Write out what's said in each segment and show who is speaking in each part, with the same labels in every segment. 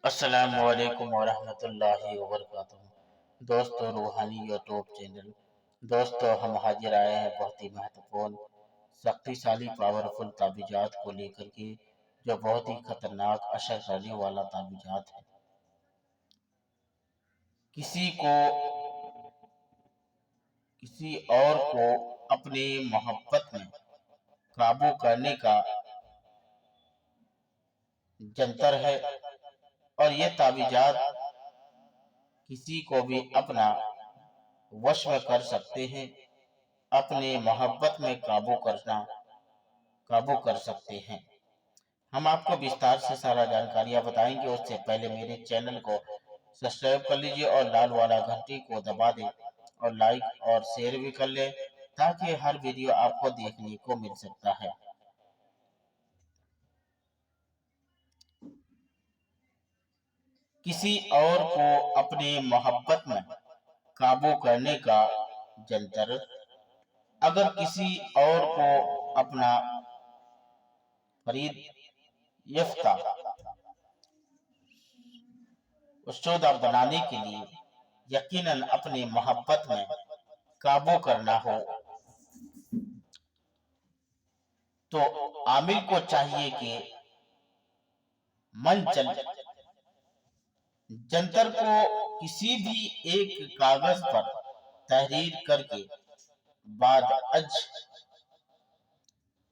Speaker 1: السلام علیکم ورحمۃ اللہ وبرکاتہ۔ دوستو روحانی یوٹیوب چینل، دوستو ہم حاضر آئے ہیں بہت ہی مہتوپورن شکتیشالی پاورفل تعویذات کو لے کر کے، جو بہت ہی خطرناک اثر کرنے والا تعویذات ہے۔ کسی کو کسی اور کو اپنی محبت میں قابو کرنے کا جنتر ہے، اور یہ تعویذات کسی کو بھی اپنا وش میں کر سکتے ہیں، اپنے محبت میں قابو کر سکتے ہیں۔ ہم آپ کو بستار سے سارا جانکاریاں بتائیں گے، اس سے پہلے میرے چینل کو سبسکرائب کر لیجئے اور لال والا گھنٹی کو دبا دیں اور لائک اور شیئر بھی کر لیں، تاکہ ہر ویڈیو آپ کو دیکھنے کو مل سکتا ہے۔ کسی اور کو اپنے محبت میں قابو کرنے کا جنتر، اگر کسی اور کو اپنا فرید یافتہ شدہ بنانے کے لیے یقیناً اپنی محبت میں قابو کرنا ہو، تو عامل کو چاہیے کہ منچل جنتر کو کسی بھی ایک کاغذ پر تحریر کر کے بعد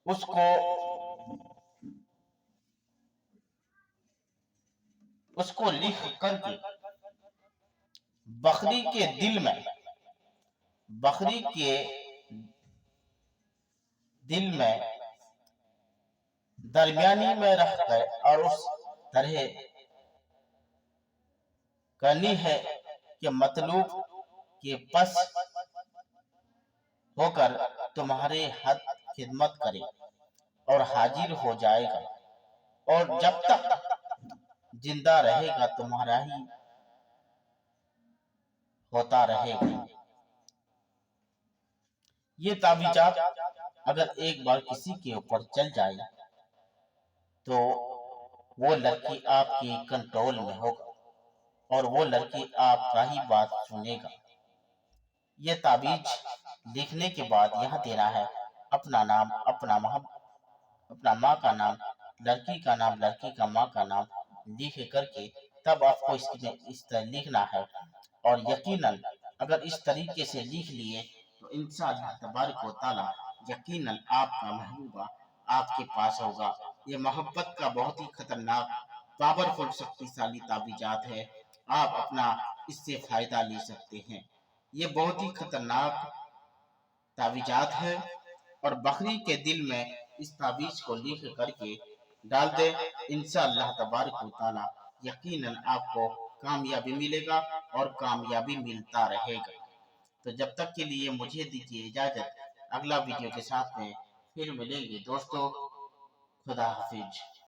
Speaker 1: اس کو لکھ کر کے بکری کے دل میں درمیانی میں رکھ کر، اور اس طرح کرنی ہے کہ مطلوب کے پس ہو کر تمہارے حد خدمت کرے اور حاضر ہو جائے گا، اور جب تک زندہ رہے گا تمہارا ہی ہوتا رہے گا۔ یہ تعویذات اگر ایک بار کسی کے اوپر چل جائے تو وہ لڑکی آپ کی کنٹرول میں ہوگا، اور وہ لڑکی آپ کا ہی بات سنے گا۔ یہ تعویذ لکھنے کے بعد یہاں دینا ہے اپنا نام، اپنا ماں کا نام، لڑکی کا نام، لڑکی کا ماں کا نام لکھ کر کے تب آپ کو اس طرح لکھنا ہے، اور یقیناً اگر اس طریقے سے لکھ لیے تو انشاءاللہ تبارک و تعالی یقیناً آپ کا محبوبہ آپ کے پاس ہوگا۔ یہ محبت کا بہت ہی خطرناک پاورفل شکتیشالی تعویذات ہے، آپ اپنا اس سے فائدہ لے سکتے ہیں۔ یہ بہت ہی خطرناک تعویذات ہے، اور بکری کے دل میں اس تعویذ کو لکھ کر کے ڈال دے، انشاءاللہ تبارک و تعالی یقیناً آپ کو کامیابی ملے گا اور کامیابی ملتا رہے گا۔ تو جب تک کے لیے مجھے دیجیے اجازت، اگلا ویڈیو کے ساتھ میں پھر ملیں گے دوستو، خدا حافظ۔